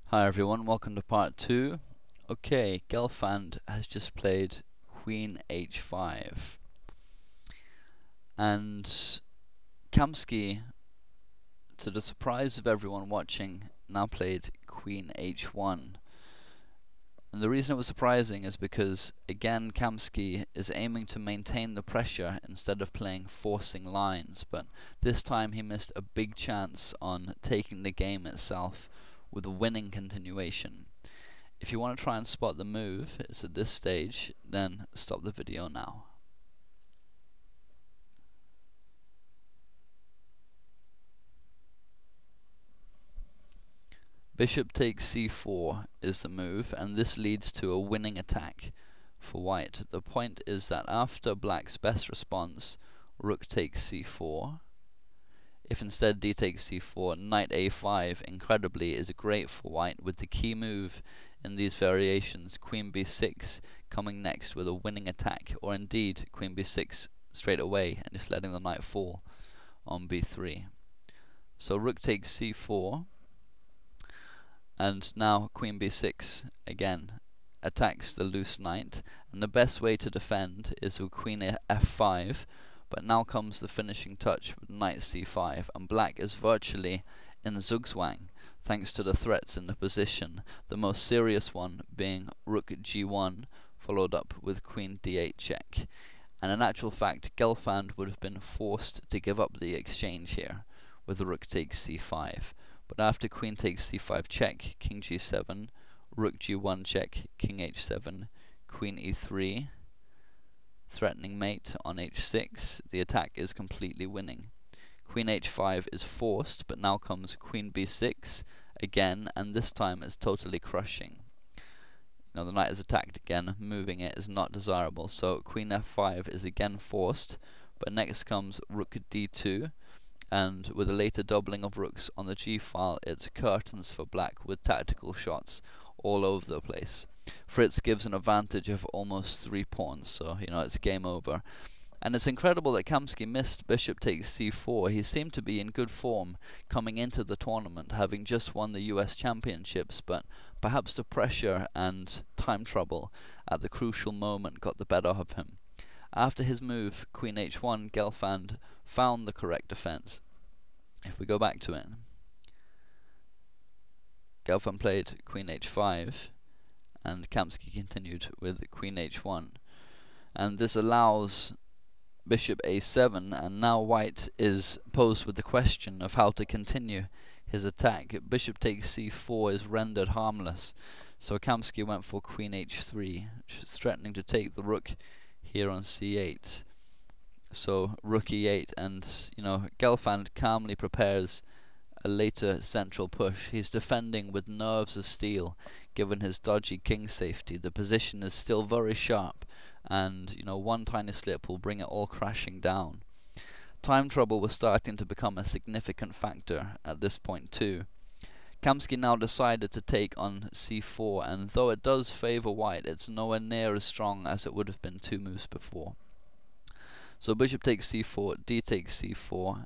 Hi everyone, welcome to part 2. Okay, Gelfand has just played Queen h5 and Kamsky, to the surprise of everyone watching, now played Queen h1. And the reason it was surprising is because, again, Kamsky is aiming to maintain the pressure instead of playing forcing lines, but this time he missed a big chance on taking the game itself with a winning continuation. If you want to try and spot the move, it's at this stage, then stop the video now. Bishop takes c4 is the move, and this leads to a winning attack for white. The point is that after black's best response, rook takes c4. If instead d takes c4, knight a5, incredibly, is great for white, with the key move in these variations, queen b6, coming next with a winning attack, or indeed queen b6 straight away and just letting the knight fall on b3. So rook takes c4, and now queen b6 again attacks the loose knight, and the best way to defend is with queen f5. But now comes the finishing touch with knight c5, and black is virtually in zugzwang thanks to the threats in the position, the most serious one being rook g1 followed up with queen d8 check. And in actual fact, Gelfand would have been forced to give up the exchange here with rook takes c5. But after queen takes c5 check, king g7, rook g1 check, king h7, queen e3, threatening mate on h6, the attack is completely winning. Queen h5 is forced, but now comes queen b6 again, and this time is totally crushing. Now the knight is attacked again, moving it is not desirable, so queen f5 is again forced, but next comes rook d2, and with a later doubling of rooks on the g-file, it's curtains for black with tactical shots all over the place. Fritz gives an advantage of almost 3 pawns, so it's game over. And it's incredible that Kamsky missed bishop takes c4. He seemed to be in good form coming into the tournament, having just won the US Championships, but perhaps the pressure and time trouble at the crucial moment got the better of him. After his move, queen h1, Gelfand found the correct defense. If we go back to it, Gelfand played queen h5, and Kamsky continued with queen h1. And this allows bishop a7, and now white is posed with the question of how to continue his attack. Bishop takes c4 is rendered harmless, so Kamsky went for queen h3, which is threatening to take the rook here on c8. So rook e8, and Gelfand calmly prepares a later central push. He's defending with nerves of steel, given his dodgy king safety. The position is still very sharp, and one tiny slip will bring it all crashing down. Time trouble was starting to become a significant factor at this point too. Kamsky now decided to take on c4, and though it does favor white, it's nowhere near as strong as it would have been 2 moves before. So bishop takes c4, d takes c4,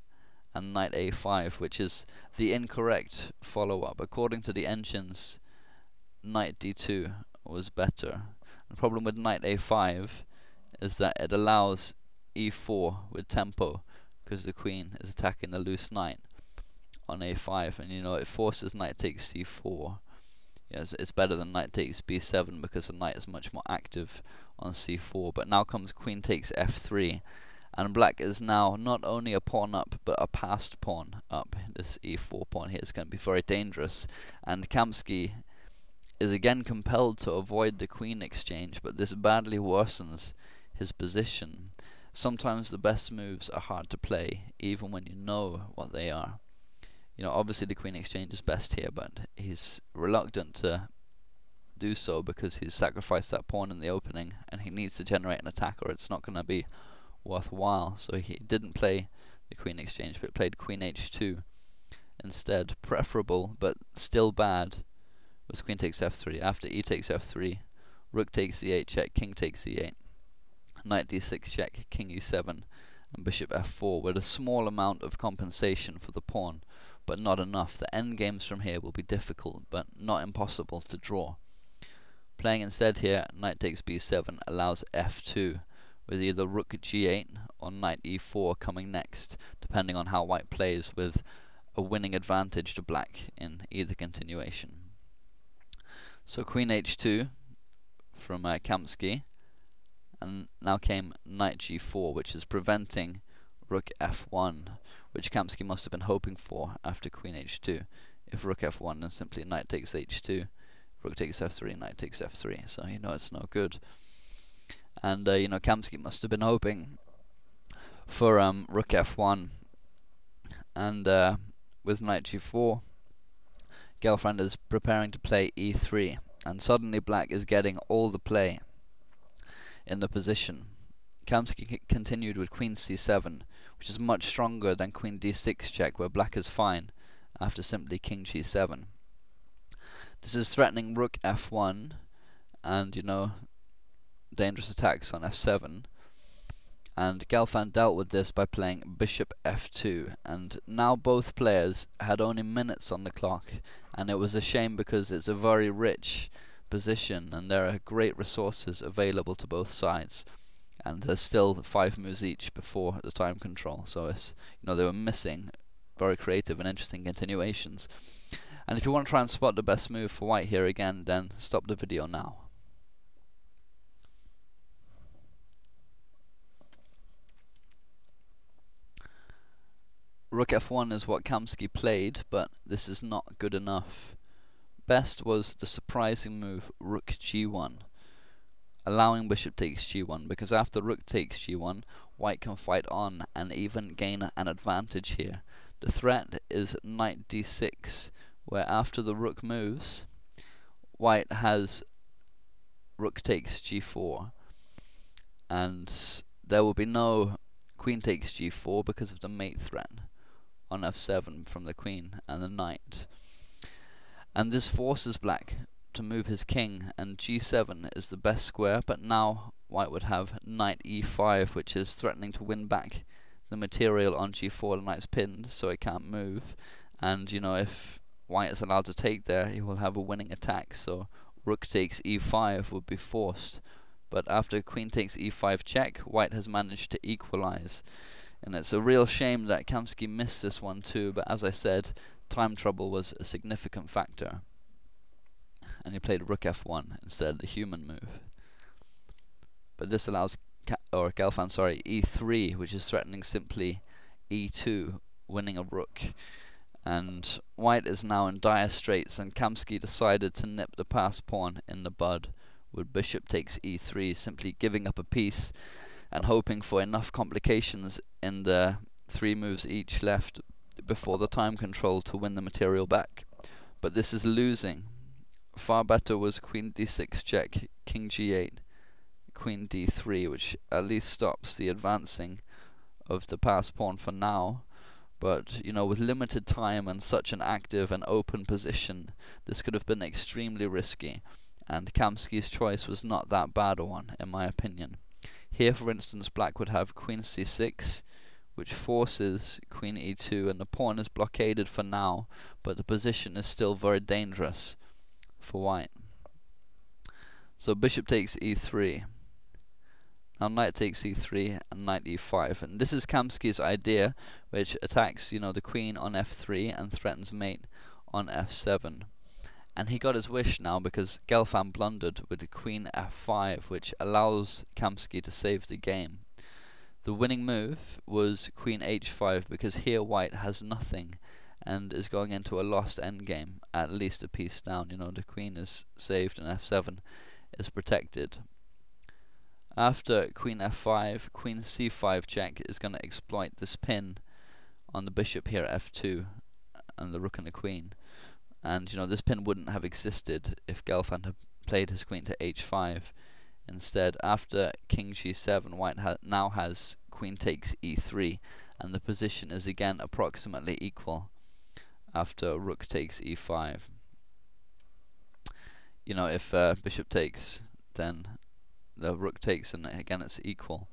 and knight a5, which is the incorrect follow-up. According to the engines, knight d2 was better. The problem with knight a5 is that it allows e4 with tempo, because the queen is attacking the loose knight on a5, and it forces knight takes c4. Yes, it's better than knight takes b7 because the knight is much more active on c4. But now comes queen takes f3, and black is now not only a pawn up, but a passed pawn up. This e4 pawn here is going to be very dangerous, and Kamsky is again compelled to avoid the queen exchange, but this badly worsens his position. Sometimes the best moves are hard to play, even when you know what they are. Obviously the queen exchange is best here, but he's reluctant to do so because he's sacrificed that pawn in the opening, and he needs to generate an attack or it's not going to be worthwhile. So he didn't play the queen exchange, but played queen h2 instead. Preferable, but still bad, was queen takes f3. After e takes f3, rook takes e8 check, king takes e8, knight d6 check, king e7, and bishop f4, with a small amount of compensation for the pawn. but not enough. The endgames from here will be difficult, but not impossible to draw. Playing instead here, knight takes b7 allows f2, with either rook g8 or knight e4 coming next, depending on how white plays, with a winning advantage to black in either continuation. So queen h2 from Kamsky, and now came knight g4, which is preventing rook f1, which Kamsky must have been hoping for after queen h2. If rook f1, then simply knight takes h2, rook takes f3, knight takes f3, so you know it's no good. And you know, Kamsky must have been hoping for rook f1, and with knight g4, Gelfand is preparing to play e3, and suddenly black is getting all the play in the position. Kamsky continued with queen c7, which is much stronger than queen d6 check, where black is fine after simply king g7. This is threatening rook f1, and you know, dangerous attacks on f7. And Gelfand dealt with this by playing bishop f2, and now both players had only minutes on the clock, and it was a shame because it's a very rich position and there are great resources available to both sides, and there's still 5 moves each before the time control, so it's, you know, they were missing very creative and interesting continuations. And if you want to try and spot the best move for white here again, then stop the video now. Rook f1 is what Kamsky played, but this is not good enough. Best was the surprising move rook g1, allowing bishop takes g1, because after rook takes g1, white can fight on and even gain an advantage here. The threat is knight d6, where after the rook moves, white has rook takes g4, and there will be no queen takes g4 because of the mate threat on f7 from the queen and the knight. And this forces black to move his king, and g7 is the best square, but now white would have knight e5, which is threatening to win back the material on g4. The knight's pinned, so it can't move, and you know, if white is allowed to take there, he will have a winning attack, so rook takes e5 would be forced. But after queen takes e5 check, white has managed to equalize. And it's a real shame that Kamsky missed this one too, but as I said, time trouble was a significant factor. And he played rook f1 instead of the human move. But this allows Gelfand, e3, which is threatening simply e2, winning a rook. And white is now in dire straits, and Kamsky decided to nip the pass pawn in the bud with bishop takes e3, simply giving up a piece and hoping for enough complications in the 3 moves each left before the time control to win the material back. But this is losing. Far better was queen d6 check, king g8, queen d3, which at least stops the advancing of the pass pawn for now. But you know, with limited time and such an active and open position, this could have been extremely risky, and Kamsky's choice was not that bad a one, in my opinion. Here, for instance, black would have queen c6, which forces queen e2, and the pawn is blockaded for now, but the position is still very dangerous for white. So bishop takes e3. Now knight takes e3 and knight e5, and this is Kamsky's idea, which attacks, you know, the queen on f3 and threatens mate on f7. And he got his wish now, because Gelfand blundered with the queen f5, which allows Kamsky to save the game. The winning move was queen h5, because here white has nothing and is going into a lost endgame, at least a piece down. You know, the queen is saved and f7 is protected. After queen f5, queen c5 check is going to exploit this pin on the bishop here at f2 and the rook and the queen. And you know, this pin wouldn't have existed if Gelfand had played his queen to h5. Instead, after king g7, white now has queen takes e3, and the position is again approximately equal after rook takes e5. You know, if bishop takes, then the rook takes, and again it's equal.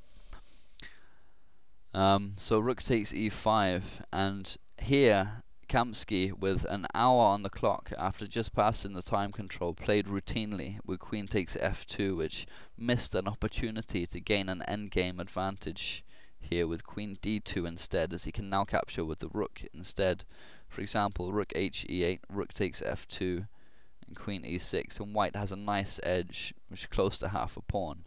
So rook takes e5, and here Kamsky, with an hour on the clock after just passing the time control, played routinely with queen takes f2, which missed an opportunity to gain an endgame advantage here with queen d2 instead, as he can now capture with the rook instead. For example, rook h e8, rook takes f2, and queen e6, and white has a nice edge, which is close to half a pawn.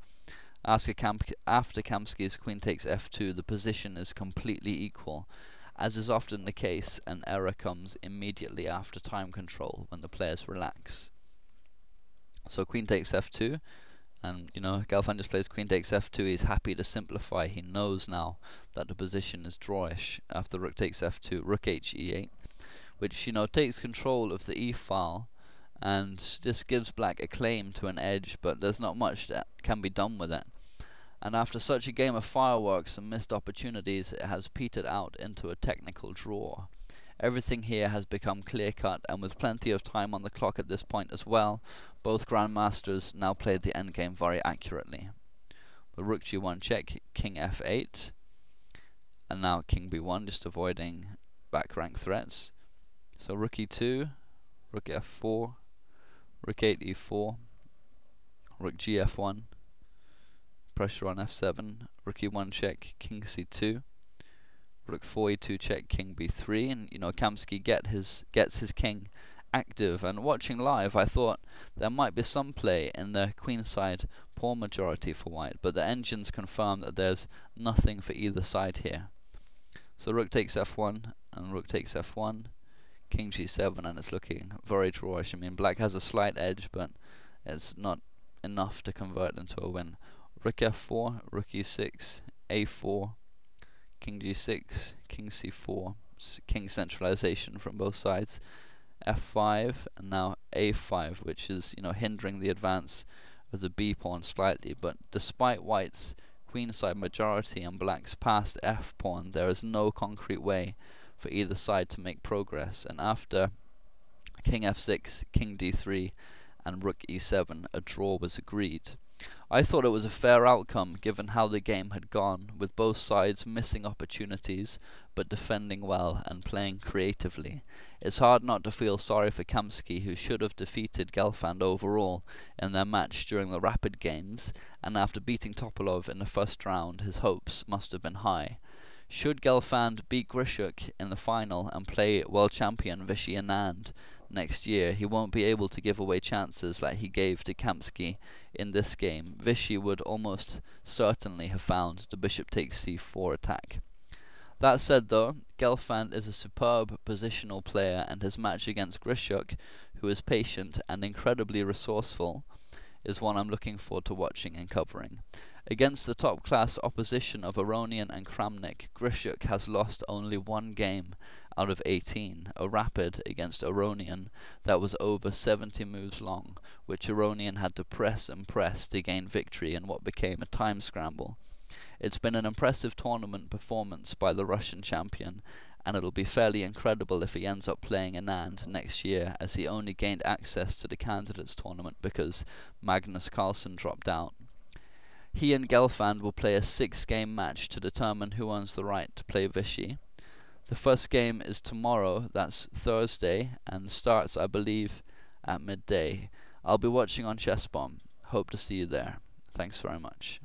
After Kamsky's queen takes f2, the position is completely equal. As is often the case, an error comes immediately after time control when the players relax. So queen takes f2, and Gelfand just plays queen takes f2. He's happy to simplify. He knows now that the position is drawish. After rook takes f2, rook h e8, which takes control of the e file, and this gives black a claim to an edge, but there's not much that can be done with it. And after such a game of fireworks and missed opportunities, it has petered out into a technical draw. Everything here has become clear-cut, and with plenty of time on the clock at this point as well, both grandmasters now played the endgame very accurately. The rook g1 check, king f8, and now king b1, just avoiding back rank threats. So rook e2, rook f4, rook 8 e4, rook gf1, pressure on f7, rook e1 check, king c2, rook 4 e2 check, king b3, and Kamsky gets his king active. And watching live, I thought there might be some play in the queenside pawn majority for white, but the engines confirm that there's nothing for either side here. So rook takes f1 and rook takes f1, king g7, and it's looking very drawish. I mean, black has a slight edge, but it's not enough to convert into a win. Rook f4, rook e6, a4, king g6, king c4, king centralization from both sides, f5, and now a5, which is hindering the advance of the b pawn slightly. But despite white's queenside majority and black's passed f pawn, there is no concrete way for either side to make progress. And after king f6, king d3, and rook e7, a draw was agreed. I thought it was a fair outcome given how the game had gone, with both sides missing opportunities but defending well and playing creatively. It's hard not to feel sorry for Kamsky, who should have defeated Gelfand overall in their match during the rapid games, and after beating Topalov in the first round, his hopes must have been high. Should Gelfand beat Grishuk in the final and play world champion Vishy Anand next year, he won't be able to give away chances like he gave to Kamsky in this game. Vishy would almost certainly have found the bishop takes c4 attack. That said though, Gelfand is a superb positional player, and his match against Grishuk, who is patient and incredibly resourceful, is one I'm looking forward to watching and covering. Against the top-class opposition of Aronian and Kramnik, Grishuk has lost only one game out of 18, a rapid against Aronian that was over 70 moves long, which Aronian had to press and press to gain victory in what became a time scramble. It's been an impressive tournament performance by the Russian champion, and it'll be fairly incredible if he ends up playing Anand next year, as he only gained access to the candidates tournament because Magnus Carlsen dropped out. He and Gelfand will play a 6-game match to determine who owns the right to play Vishy. The first game is tomorrow, that's Thursday, and starts, I believe, at midday. I'll be watching on Chess Bomb. Hope to see you there. Thanks very much.